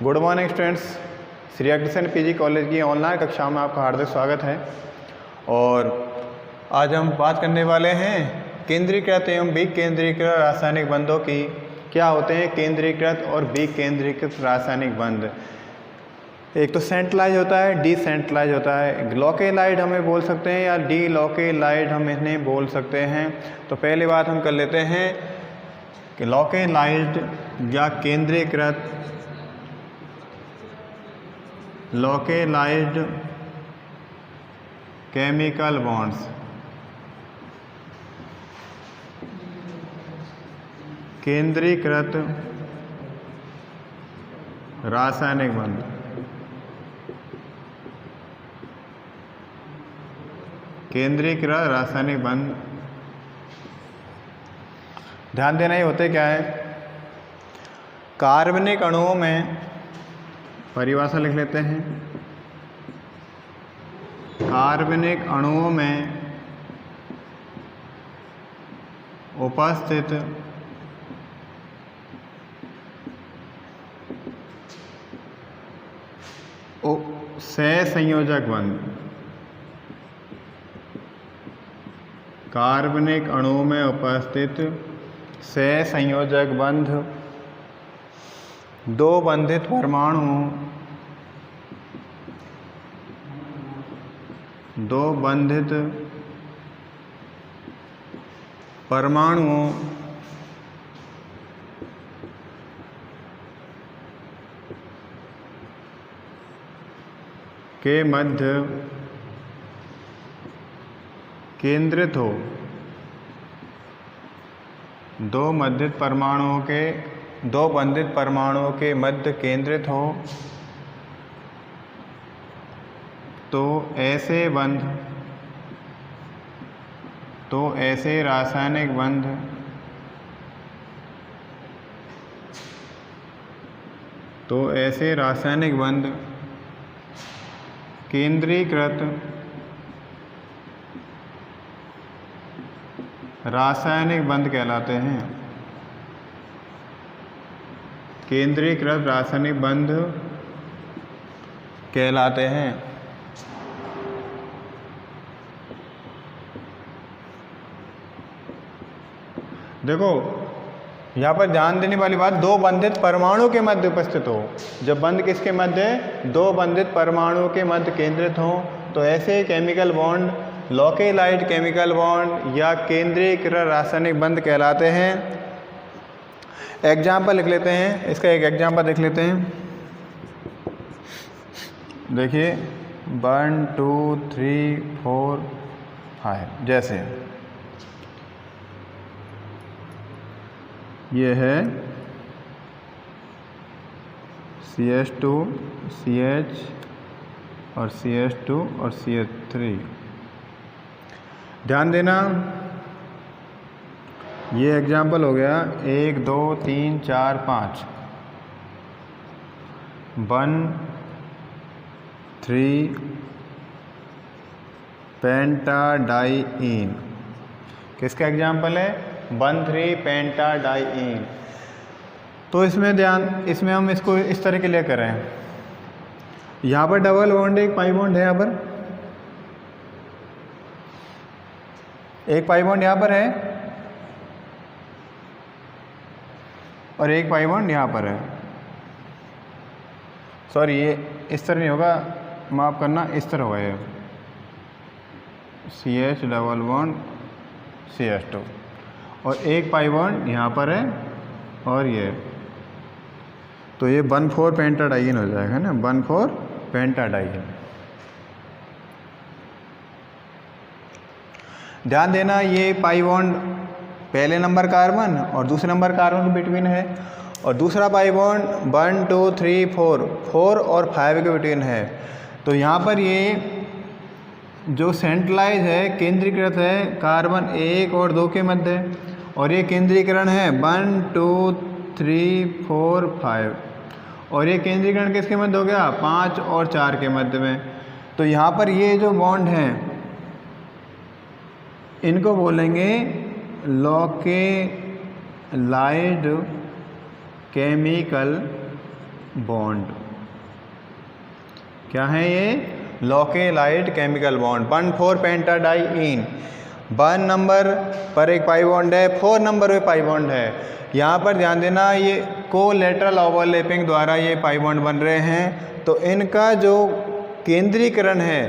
Good morning students, Shri Agrasen PG college की online कक्षा में आपका हार्दिक स्वागत है। और आज हम बात करने वाले हैं केंद्रीकृत एवं विकेंद्रीकृत रासायनिक बंधों की। क्या होते हैं केंद्रीकृत और विकेंद्रीकृत रासायनिक बंध? एक तो सेंट्रलाइज होता है, डिसेंट्रलाइज होता है। लोकेलाइड हमें बोल सकते हैं या डी लोकेलाइड हम इन्हें बोल सकते हैं। तो पहली बात हम कर लेते हैं कि लोकेलाइज्ड या केंद्रीकृत लोकेलाइज्ड केमिकल बॉन्ड्स, केंद्रीकृत रासायनिक बंध। केंद्रीकृत रासायनिक बंध ध्यान देना ही होते क्या है, कार्बनिक अणुओं में परिभाषा लिख लेते हैं। कार्बनिक अणुओं में उपस्थित सहसंयोजक बंध, कार्बनिक अणुओं में उपस्थित सहसंयोजक बंध दो बंधित परमाणुओं के मध्य केंद्रित हो। दो बंधित परमाणुओं के मध्य केंद्रित हो तो ऐसे रासायनिक बंध केंद्रीकृत रासायनिक बंध कहलाते हैं। केंद्रीकृत रासायनिक बंध कहलाते हैं। देखो यहाँ पर ध्यान देने वाली बात, दो बंधित परमाणु के मध्य उपस्थित हो। जब बंध किसके मध्य? दो बंधित परमाणुओं के मध्य केंद्रित हो तो ऐसे केमिकल बॉन्ड लोकेलाइज्ड केमिकल बॉन्ड या केंद्रीकृत रासायनिक बंध कहलाते हैं। एग्जाम्पल लिख लेते हैं, इसका एक एग्जाम्पल देख लेते हैं। देखिए 1 2 3 4 5 जैसे ये है CH2 CH और CH2 और CH3। ध्यान देना, ये एग्जाम्पल हो गया 1 2 3 4 5 1 3 पेंटाडाइईन। किसका एग्जाम्पल है? 1 3 पेंटाडाइईन। तो इसमें हम इसको इस तरह के लिए करें। यहाँ पर डबल बॉन्ड, एक पाई बॉन्ड है, यहाँ पर एक पाई बॉन्ड यहाँ पर है और एक पाई बॉन्ड यहाँ पर है। सॉरी, ये इस तरह नहीं होगा, माफ करना, इस तरह होगा ये CH डबल बॉन्ड CH2 और एक पाई बॉन्ड यहाँ पर है और ये, तो ये 1,4 पेंटाडाइईन हो जाएगा ना, 1,4 पेंटाडाइईन। ध्यान देना, ये पाई बॉन्ड पहले नंबर कार्बन और दूसरे नंबर कार्बन के बिटवीन है और दूसरा पाई बॉन्ड 1 2 3 4 और 5 के बिटवीन है। तो यहाँ पर ये जो सेंट्रलाइज है, केंद्रीकृत है, कार्बन 1 और 2 के मध्य, और ये केंद्रीकरण है 1 2 3 4 5, और ये केंद्रीकरण किसके मध्य हो गया? 5 और 4 के मध्य में। तो यहाँ पर ये जो बॉन्ड हैं इनको बोलेंगे लोकेलाइज्ड केमिकल बॉन्ड। क्या है ये? लोकेलाइट केमिकल बॉन्ड। 1,4 पेंटाडाइईन 1 नंबर पर एक पाई बॉन्ड है, 4 नंबर पे पाई बॉन्ड है। यहाँ पर ध्यान देना, ये कोलेटरल ओवरलैपिंग द्वारा ये पाई बॉन्ड बन रहे हैं। तो इनका जो केंद्रीकरण है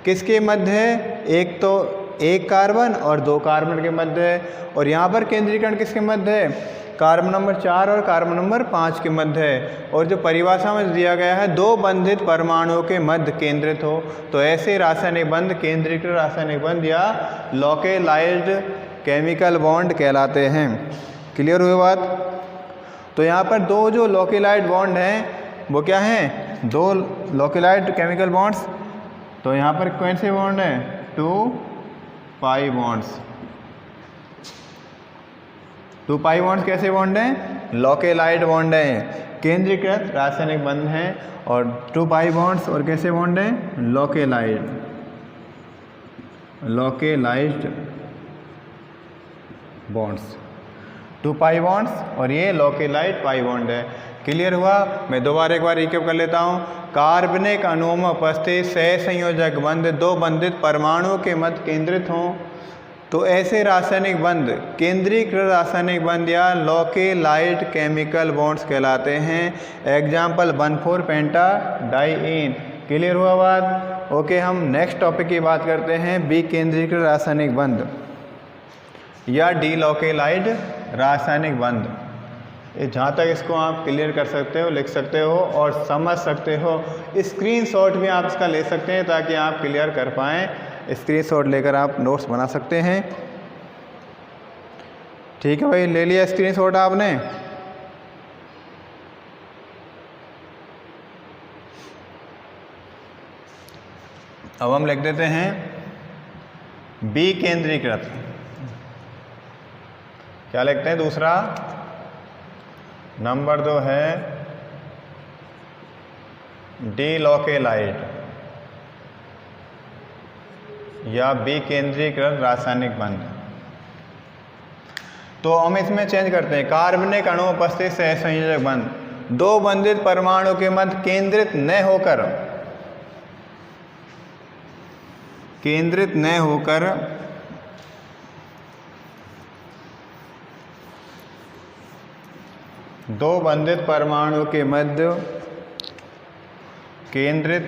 किसके मध्य है? एक तो एक कार्बन और 2 कार्बन के मध्य है। और यहाँ पर केंद्रीकरण किसके मध्य है? कार्बन नंबर 4 और कार्बन नंबर 5 के मध्य है। और जो परिभाषा में दिया गया है 2 बंधित परमाणुओं के मध्य केंद्रित हो, तो ऐसे रासायनिक बंध केंद्रीकृत रासायनिक बंध या लोकेलाइज्ड केमिकल बॉन्ड कहलाते हैं। क्लियर हुई बात? तो यहाँ पर 2 जो लोकेलाइज्ड बॉन्ड हैं वो क्या हैं? 2 लोकेलाइज्ड केमिकल बॉन्ड्स। तो यहाँ पर कौन से बॉन्ड हैं? 2 पाई बॉन्ड्स। 2 पाई बॉन्ड्स कैसे बॉन्ड हैं? लोकेलाइज्ड बॉन्ड हैं, केंद्रीकृत रासायनिक बंध हैं। और 2 पाई बॉन्ड्स और कैसे बॉन्ड हैं? लोकेलाइज्ड बॉन्ड्स। 2 पाई बॉन्ड्स और ये लोकेलाइज्ड पाई बॉन्ड है। क्लियर हुआ? मैं दोबारा एक बार रिकैप कर लेता हूँ। कार्बनिक अणुओं में उपस्थित सहसंयोजक बंध 2 बंधित परमाणुओं के मध्य केंद्रित हों, तो ऐसे रासायनिक बंध केंद्रीकृत रासायनिक बंध या लोकेलाइज्ड केमिकल बॉन्ड्स कहलाते हैं। एग्जाम्पल 1,4 पेंटाडाइईन। क्लियर हुआ बात? ओके, हम नेक्स्ट टॉपिक की बात करते हैं, विकेंद्रीकृत रासायनिक बंध या डीलोकेलाइज्ड रासायनिक बंध। ये जहाँ तक इसको आप क्लियर कर सकते हो, लिख सकते हो और समझ सकते हो। स्क्रीनशॉट भी आप इसका ले सकते हैं ताकि आप क्लियर कर पाएँ। स्क्रीनशॉट लेकर आप नोट्स बना सकते हैं। ठीक है भाई, ले लिया स्क्रीनशॉट आपने? अब हम लिख देते हैं विकेंद्रीकृत। क्या लिखते हैं? दूसरा नंबर 2 है डीलोकेलाइज्ड या विकेंद्रीकृत रासायनिक बंध। तो हम इसमें चेंज करते हैं, कार्बनिक अणु उपस्थित सहसंयोजक बंध 2 बंधित परमाणु के मध्य केंद्रित न होकर 2 बंधित परमाणु के मध्य केंद्रित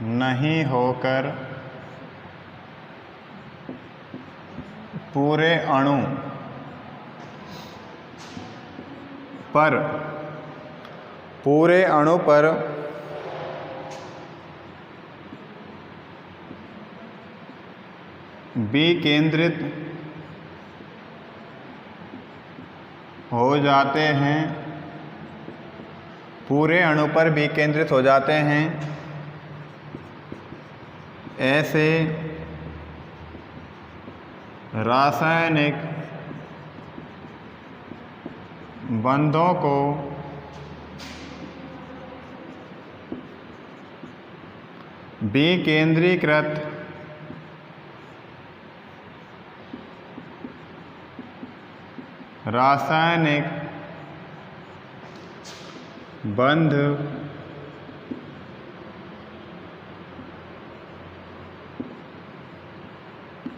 नहीं होकर पूरे अणु पर विकेंद्रित हो जाते हैं, पूरे अणु पर विकेंद्रित हो जाते हैं। ऐसे रासायनिक बंधों को विकेंद्रीकृत रासायनिक बंध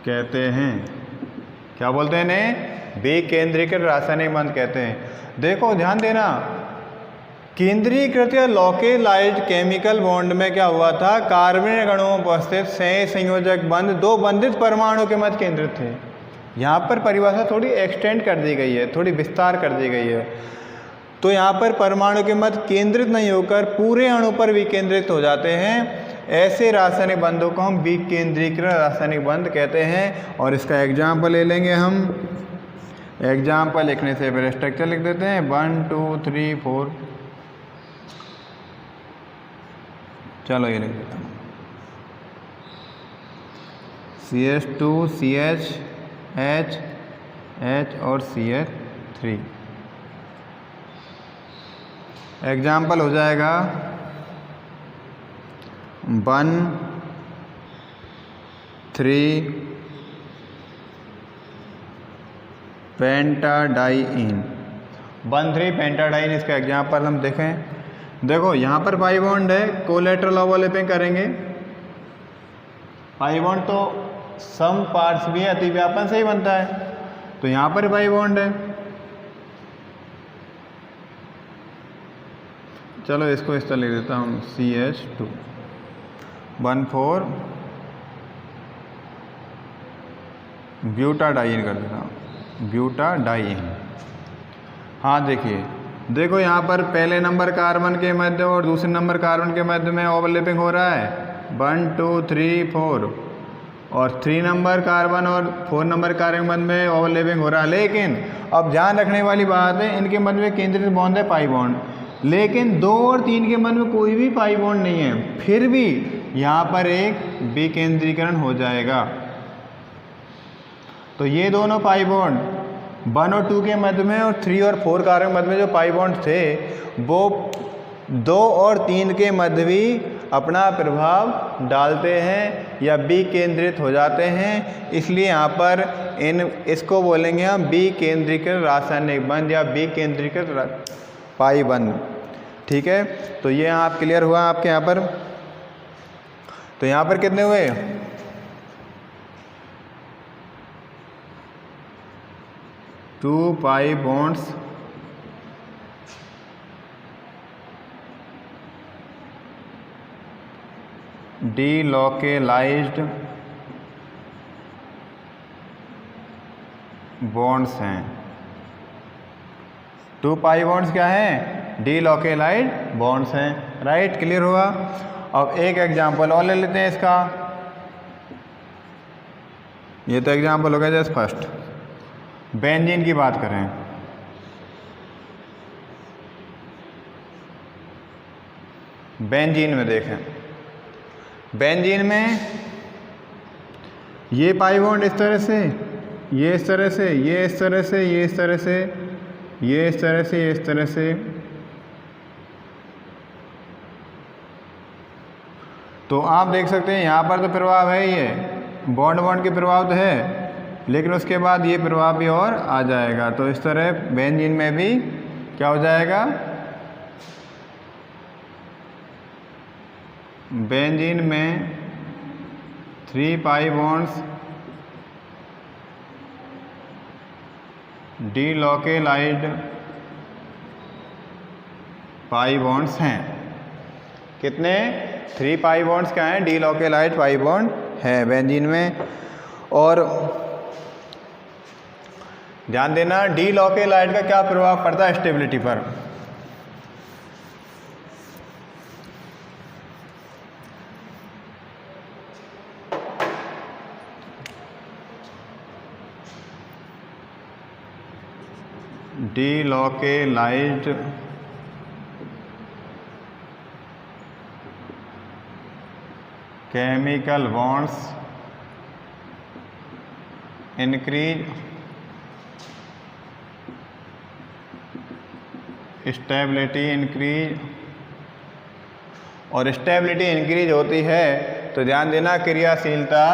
कहते हैं। क्या बोलते हैं इन्हें? विकेंद्रीकृत रासायनिक बंध कहते हैं। देखो ध्यान देना, केंद्रीकृत या लोकेलाइज्ड केमिकल बॉन्ड में क्या हुआ था? कार्बनिक अणुओं में उपस्थित सहसंयोजक बंध 2 बंधित परमाणु के मध्य केंद्रित थे। यहाँ पर परिभाषा थोड़ी एक्सटेंड कर दी गई है, थोड़ी विस्तार कर दी गई है। तो यहाँ पर परमाणु के मध्य केंद्रित नहीं होकर पूरे अणु पर विकेंद्रित हो जाते हैं। ऐसे रासायनिक बंधों को हम विकेंद्रीकृत रासायनिक बंध कहते हैं। और इसका एग्जाम्पल ले लेंगे हम। एग्जाम्पल लिखने से पहले स्ट्रक्चर लिख देते हैं 1 2 3 4। चलो ये लिख देता हूँ CH2 CH H H और CH3। एग्जाम्पल हो जाएगा 1 3 पेंटाडाइइन 1,3 पेंटाडाइइन। इसका एग्जाम्पल हम देखें, देखो यहाँ पर पाई बॉन्ड है, कोलेटरल ओवरलैपिंग करेंगे। पाई बॉन्ड तो सम पार्ट्स भी अतिव्यापन से ही बनता है, तो यहाँ पर पाई बॉन्ड है। चलो इसको इस तरह लिख देता हूँ, CH2 1,4 ब्यूटाडाइइन कर देता हूँ, ब्यूटाडाइइन। हाँ देखिए, देखो यहाँ पर पहले नंबर कार्बन के मध्य और दूसरे नंबर कार्बन के मध्य में ओवरलैपिंग हो रहा है, 1 2 3 4, और 3 नंबर कार्बन और 4 नंबर कार्बन के मध्य में ओवरलैपिंग हो रहा है। लेकिन अब ध्यान रखने वाली बात है, इनके मध्य में केंद्रित बॉन्ड है पाई बॉन्ड, लेकिन 2 और 3 के मध्य में कोई भी पाई बॉन्ड नहीं है, फिर भी यहाँ पर एक विकेंद्रीकरण हो जाएगा। तो ये दोनों पाई बॉन्ड 1 और 2 के मध्य में और 3 और 4 कार्बन के मध्य में जो पाई बॉन्ड थे, वो 2 और 3 के मध्य भी अपना प्रभाव डालते हैं या विकेंद्रित हो जाते हैं। इसलिए यहाँ पर इसको बोलेंगे हम विकेंद्रीकृत रासायनिक बंध या विकेंद्रीकृत पाई बंध। ठीक है, तो ये आप क्लियर हुआ आपके यहाँ पर। तो यहाँ पर कितने हुए, 2 पाई बॉन्ड्स डीलोकेलाइज्ड बॉन्ड्स हैं। 2 पाई बॉन्ड्स क्या हैं, डीलोकेलाइज्ड बॉन्ड्स हैं। राइट, क्लियर हुआ। अब एक एग्जांपल और ले लेते हैं इसका। ये तो एग्जांपल हो गया जस्ट फर्स्ट। बेंजीन की बात करें, बेंजीन में देखें, बेंजीन में ये पाई बॉन्ड इस तरह से, ये इस तरह से, ये इस तरह से, ये इस तरह से, ये इस तरह से, ये इस तरह से। तो आप देख सकते हैं यहाँ पर तो प्रभाव है, ये बॉन्ड बॉन्ड के प्रभाव तो है, लेकिन उसके बाद ये प्रभाव भी और आ जाएगा। तो इस तरह बेंजीन में भी क्या हो जाएगा, बेंजीन में 3 पाई बॉन्ड्स डीलोकेलाइज्ड पाई बॉन्ड्स हैं। कितने, 3 पाई बॉन्ड्स क्या हैं, डीलोकेलाइज्ड पाई बॉन्ड है बेंजीन में। और ध्यान देना, डीलोकेलाइज्ड का क्या प्रभाव पड़ता है स्टेबिलिटी पर। Delocalised chemical bonds increase stability increase, और स्टेबिलिटी इंक्रीज होती है तो ध्यान देना क्रियाशीलता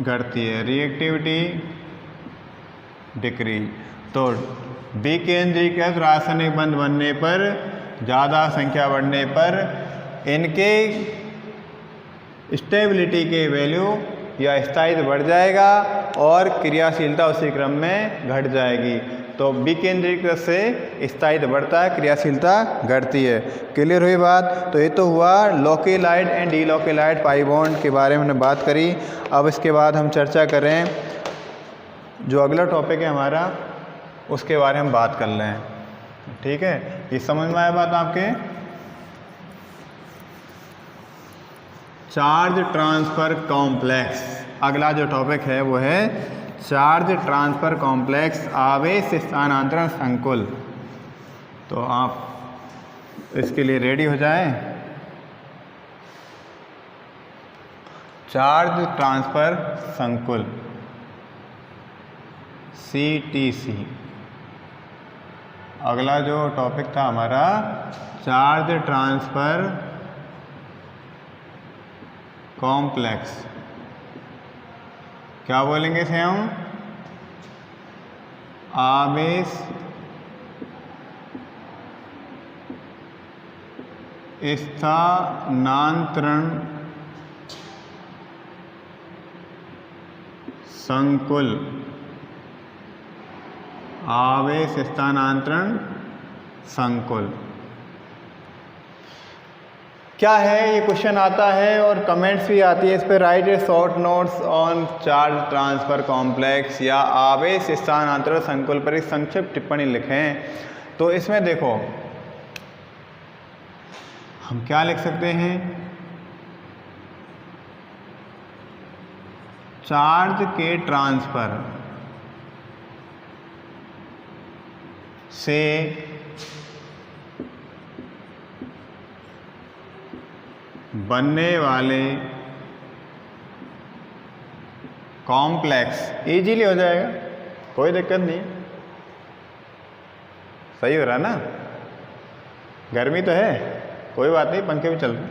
घटती है, रिएक्टिविटी डिक्रीज। तो विकेंद्रीकृत रासायनिक बंध बनने पर, ज़्यादा संख्या बढ़ने पर इनके स्टेबिलिटी के वैल्यू या स्थायित्व बढ़ जाएगा और क्रियाशीलता उसी क्रम में घट जाएगी। तो विकेंद्रीकृत से स्थायित्व बढ़ता है, क्रियाशीलता घटती है। क्लियर हुई बात। तो ये तो हुआ लोकेलाइज्ड एंड डीलोकेलाइज्ड पाई बॉन्ड के बारे में हमने बात करी। अब इसके बाद हम चर्चा करें जो अगला टॉपिक है हमारा, उसके बारे में बात कर लें। ठीक है, ये समझ में आया बात आपके। चार्ज ट्रांसफर कॉम्प्लेक्स, अगला जो टॉपिक है वो है चार्ज ट्रांसफर कॉम्प्लेक्स, आवेश स्थानांतरण संकुल। तो आप इसके लिए रेडी हो जाएं। चार्ज ट्रांसफर संकुल CTC, अगला जो टॉपिक था हमारा चार्ज ट्रांसफर कॉम्प्लेक्स। क्या बोलेंगे इसे हम, आवेश स्थानांतरण संकुल। आवेश स्थानांतरण संकुल क्या है? ये क्वेश्चन आता है और कमेंट्स भी आती है इस पे। Right A short notes on charge transfer complex या आवेश स्थानांतरण संकुल पर एक संक्षिप्त टिप्पणी लिखें। तो इसमें देखो हम क्या लिख सकते हैं? चार्ज के ट्रांसफर से बनने वाले कॉम्प्लेक्स, इजीली हो जाएगा, कोई दिक्कत नहीं। सही हो रहा है ना? गर्मी तो है, कोई बात नहीं, पंखे भी चल रहे।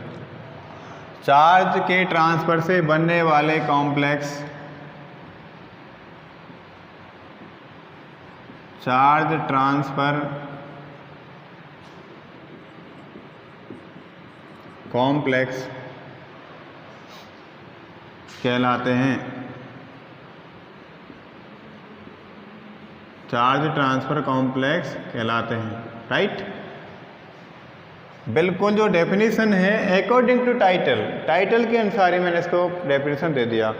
चार्ज के ट्रांसफर से बनने वाले कॉम्प्लेक्स, चार्ज ट्रांसफर कॉम्प्लेक्स कहलाते हैं। चार्ज ट्रांसफर कॉम्प्लेक्स कहलाते हैं। राइट? बिल्कुल जो डेफिनेशन है अकॉर्डिंग टू टाइटल के अनुसार ही मैंने इसको डेफिनेशन दे दिया।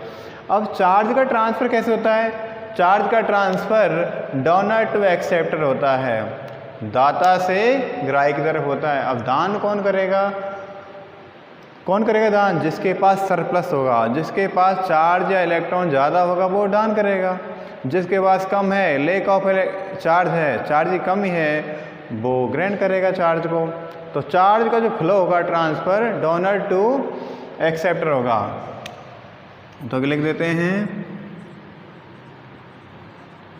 अब चार्ज का ट्रांसफर कैसे होता है? चार्ज का ट्रांसफर डोनर टू एक्सेप्टर होता है, दाता से ग्राही की तरफ होता है। अब दान कौन करेगा? कौन करेगा दान? जिसके पास सरप्लस होगा, जिसके पास चार्ज या इलेक्ट्रॉन ज़्यादा होगा वो दान करेगा। जिसके पास कम है, लेक ऑफ चार्ज है, चार्ज की कमी है, वो ग्रहण करेगा चार्ज को। तो चार्ज का जो फ्लो होगा ट्रांसफर डोनर टू एक्सेप्टर होगा। तो लिख देते हैं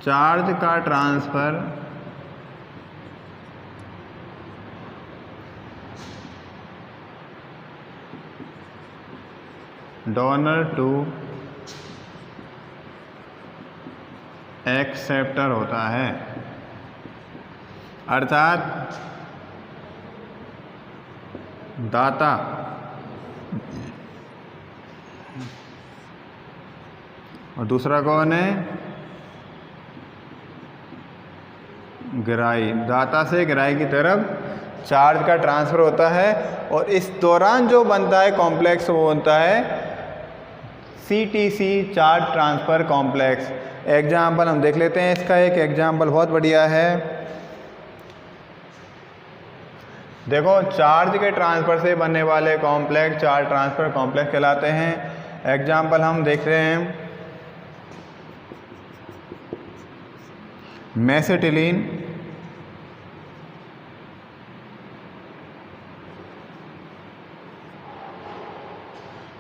चार्ज का ट्रांसफर डोनर टू एक्सेप्टर होता है, अर्थात दाता और दूसरा कौन है? ग्राही। दाता से ग्राही की तरफ चार्ज का ट्रांसफर होता है और इस दौरान जो बनता है कॉम्प्लेक्स वो बनता है CTC, charge transfer complex. Example हम देख लेते हैं इसका। एक एग्जाम्पल बहुत बढ़िया है, देखो चार्ज के ट्रांसफर से बनने वाले कॉम्प्लेक्स चार्ज ट्रांसफर कॉम्प्लेक्स कहलाते हैं। एग्जाम्पल हम देख रहे हैं मेसेटिलीन,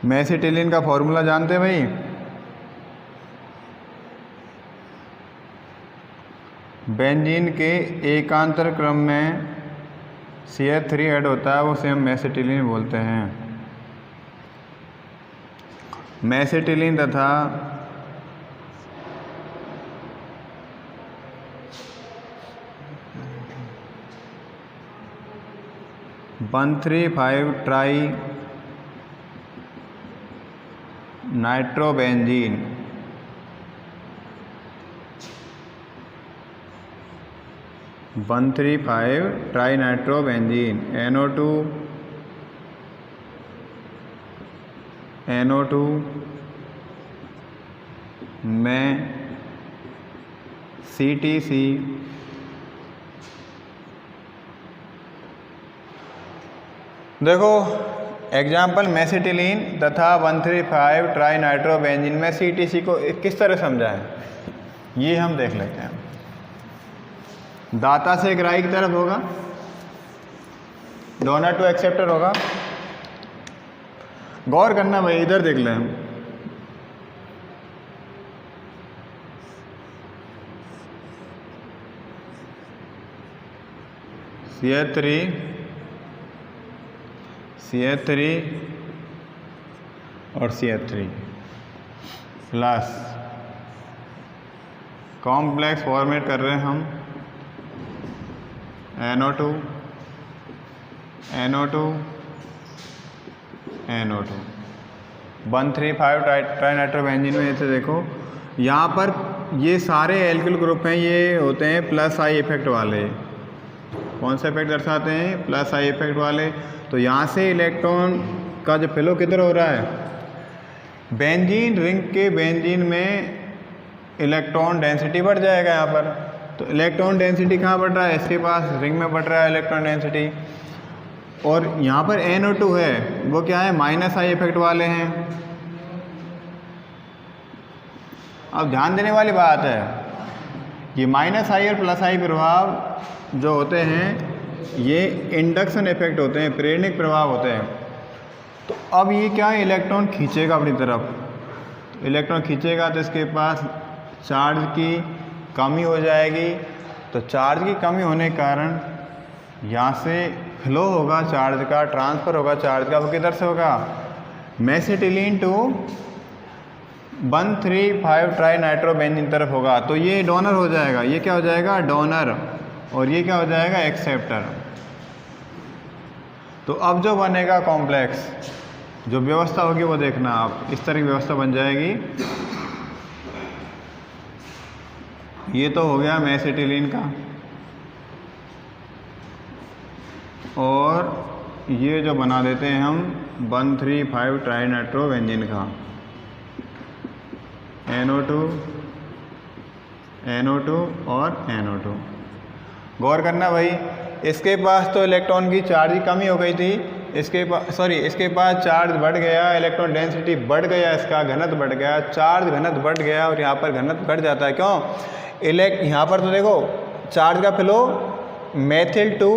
मेसेटिलीन का फॉर्मूला जानते हैं भाई? बेंजीन के एकांतर क्रम में CH3 ऐड होता है, वो से हम मेसेटिलीन बोलते हैं। मेसेटिलीन तथा (1,3,5) try nitrobenzene, (1,3,5) try nitrobenzene NO2 में CTC देखो एग्जाम्पल मेसेटिलीन तथा 1,3,5 ट्राई नाइट्रोबेंजीन में CTC को किस तरह समझाएं, ये हम देख लेते हैं। दाता से ग्राही की तरफ होगा, डोनर टू एक्सेप्टर होगा। गौर करना भाई, इधर देख लें। CH3 और CH3 प्लस कॉम्प्लेक्स फॉर्मेट कर रहे हैं हम NO2 NO2 NO2 1,3,5 ट्राइनाइट्रोबेंजीन में जैसे देखो यहाँ पर ये सारे एल्किल ग्रुप हैं, ये होते हैं प्लस आई इफेक्ट वाले। कौन सा इफेक्ट दर्शाते हैं? प्लस आई इफेक्ट वाले। तो यहाँ से इलेक्ट्रॉन का जो फ्लो किधर हो रहा है? बेंजीन रिंग के बेंजीन में इलेक्ट्रॉन डेंसिटी बढ़ जाएगा यहाँ पर। तो इलेक्ट्रॉन डेंसिटी कहाँ बढ़ रहा है? इसके पास रिंग में बढ़ रहा है इलेक्ट्रॉन डेंसिटी। और यहाँ पर NO2 है, वो क्या है? माइनस आई इफेक्ट वाले हैं। अब ध्यान देने वाली बात है, ये माइनस आई और प्लस आई प्रभाव जो होते हैं ये इंडक्शन इफेक्ट होते हैं, प्रेरणिक प्रभाव होते हैं। तो अब ये क्या है? इलेक्ट्रॉन खींचेगा अपनी तरफ। इलेक्ट्रॉन खींचेगा तो इसके पास चार्ज की कमी हो जाएगी। तो चार्ज की कमी होने के कारण यहाँ से फ्लो होगा चार्ज का, ट्रांसफ़र होगा चार्ज का। वो किधर से होगा? मेसिटिलीन टू 1,3,5 ट्राइनाइट्रोबेंजीन तरफ होगा। तो ये डोनर हो जाएगा, ये क्या हो जाएगा? डोनर। और ये क्या हो जाएगा? एक्सेप्टर। तो अब जो बनेगा कॉम्प्लेक्स, जो व्यवस्था होगी वो देखना आप, इस तरह की व्यवस्था बन जाएगी। ये तो हो गया मेसिटिलीन का, और ये जो बना देते हैं हम 1,3,5 ट्राइनाइट्रोबेंजीन का, NO2 NO2 और NO2। गौर करना भाई, इसके पास तो इलेक्ट्रॉन की चार्ज की कमी हो गई थी, इसके पास चार्ज बढ़ गया, इलेक्ट्रॉन डेंसिटी बढ़ गया, इसका घनत्व बढ़ गया, चार्ज घनत्व बढ़ गया और यहाँ पर घनत्व घट जाता है। क्यों? यहाँ पर तो देखो चार्ज का flow methyl to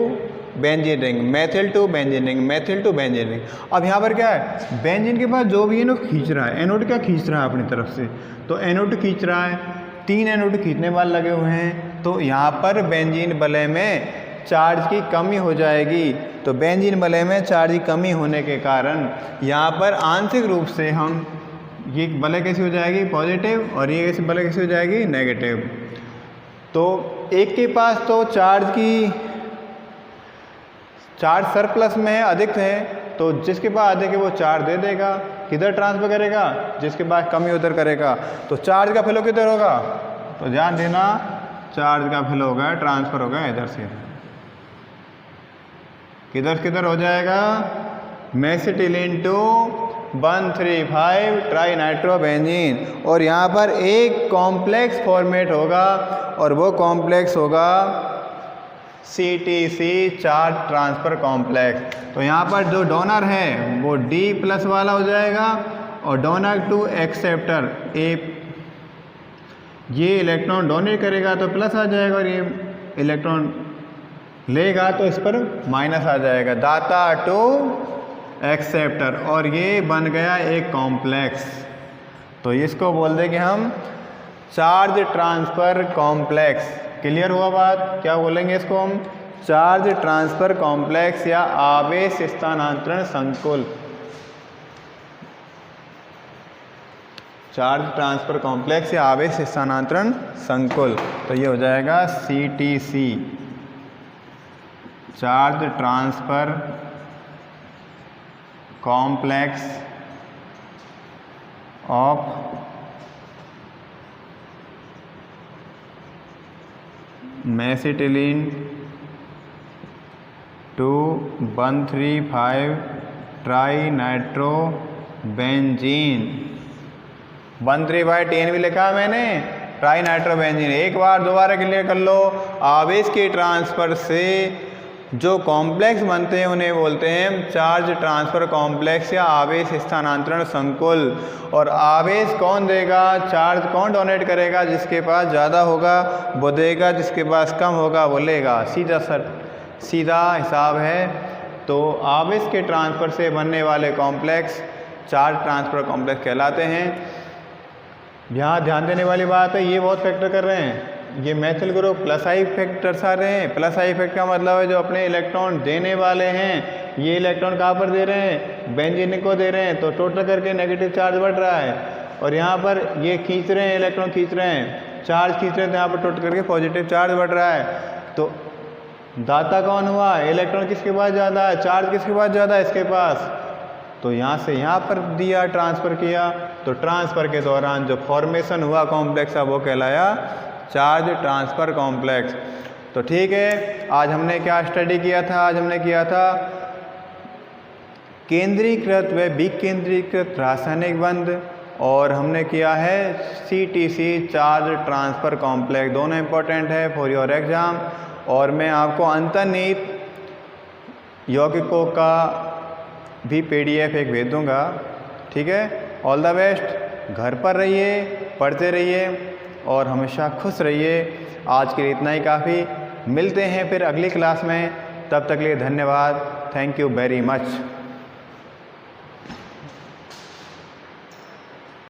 benzene ring, methyl to benzene ring, methyl to benzene ring. अब यहाँ पर क्या है? बेंजीन के पास जो भी है ना खींच रहा है, NO2 क्या खींच रहा है अपनी तरफ से? तो NO2 खींच रहा है, 3 NO2 खींचने वाले लगे हुए हैं। तो यहाँ पर बेंजीन वलय में चार्ज की कमी हो जाएगी। तो बेंजीन वलय में चार्ज की कमी होने के कारण यहाँ पर आंशिक रूप से हम ये वलय कैसी हो जाएगी? पॉजिटिव, और ये वलय कैसी हो जाएगी? नेगेटिव। तो एक के पास तो चार्ज सरप्लस में है, अधिक है, तो जिसके पास अधिक है वो चार्ज दे देगा, किधर ट्रांसफर करेगा? जिसके पास कमी उधर करेगा। तो चार्ज का फ्लो किधर होगा? तो ध्यान देना, चार्ज का फ्लो होगा, ट्रांसफर होगा इधर से किधर हो जाएगा? Mesitylene to 1,3,5 trinitrobenzene. और यहाँ पर एक कॉम्प्लेक्स फॉर्मेट होगा, और वो कॉम्प्लेक्स होगा CTC, चार्ज ट्रांसफ़र कॉम्प्लेक्स। तो यहाँ पर जो डोनर है वो D+ वाला हो जाएगा, और डोनर टू एक्सेप्टर ये इलेक्ट्रॉन डोनेट करेगा तो प्लस आ जाएगा, और ये इलेक्ट्रॉन लेगा तो इस पर माइनस आ जाएगा, दाता टू एक्सेप्टर। और ये बन गया एक कॉम्प्लेक्स। तो इसको बोल देंगे हम चार्ज ट्रांसफ़र कॉम्प्लेक्स। क्लियर हुआ बात? क्या बोलेंगे इसको हम? चार्ज ट्रांसफ़र कॉम्प्लेक्स या आवेश स्थानांतरण संकुल। चार्ज ट्रांसफ़र कॉम्प्लेक्स या आवेश स्थानांतरण संकुल। तो ये हो जाएगा CTC, charge transfer complex of mesitylene to 1,3,5 trinitrobenzene. 1,3,5 भी लिखा है मैंने, ट्राइनाइट्रोबेंजीन। एक बार दोबारा क्लियर कर लो, आवेश के ट्रांसफ़र से जो कॉम्प्लेक्स बनते हैं उन्हें बोलते हैं चार्ज ट्रांसफ़र कॉम्प्लेक्स या आवेश स्थानांतरण संकुल। और आवेश कौन देगा? चार्ज कौन डोनेट करेगा? जिसके पास ज़्यादा होगा वो देगा, जिसके पास कम होगा वो लेगा। सीधा हिसाब है। तो आवेश के ट्रांसफ़र से बनने वाले कॉम्प्लेक्स चार्ज ट्रांसफ़र कॉम्प्लेक्स कहलाते हैं। यहाँ ध्यान देने वाली बात है, ये बहुत फैक्टर कर रहे हैं। ये methyl group plus I effect दर्शा रहे हैं। प्लस आई इफेक्ट का मतलब है जो अपने इलेक्ट्रॉन देने वाले हैं, ये इलेक्ट्रॉन कहाँ पर दे रहे हैं? बेंजीन को दे रहे हैं। तो टोटल करके नेगेटिव चार्ज बढ़ रहा है। और यहाँ पर ये खींच रहे हैं, इलेक्ट्रॉन खींच रहे हैं, चार्ज खींच रहे हैं तो यहाँ पर टूट करके पॉजिटिव चार्ज बढ़ रहा है। तो दाता कौन हुआ, इलेक्ट्रॉन किसके पास ज़्यादा है, चार्ज किसके पास ज़्यादा है, इसके पास। तो यहाँ से यहाँ पर दिया, ट्रांसफ़र किया, तो ट्रांसफ़र के दौरान जो फॉर्मेशन हुआ कॉम्प्लेक्स का वो कहलाया चार्ज ट्रांसफ़र कॉम्प्लेक्स। तो ठीक है, आज हमने क्या स्टडी किया था, आज हमने किया था केंद्रीकृत व विकेंद्रीकृत रासायनिक बंध, और हमने किया है CTC चार्ज ट्रांसफ़र कॉम्प्लेक्स। दोनों इंपॉर्टेंट है फॉर योर एग्ज़ाम। और मैं आपको अंतर्निहित यौगिकों का भी PDF एक भेज दूँगा। ठीक है, ऑल द बेस्ट, घर पर रहिए, पढ़ते रहिए और हमेशा खुश रहिए। आज के लिए इतना ही काफ़ी, मिलते हैं फिर अगली क्लास में, तब तक के लिए धन्यवाद, थैंक यू वेरी मच।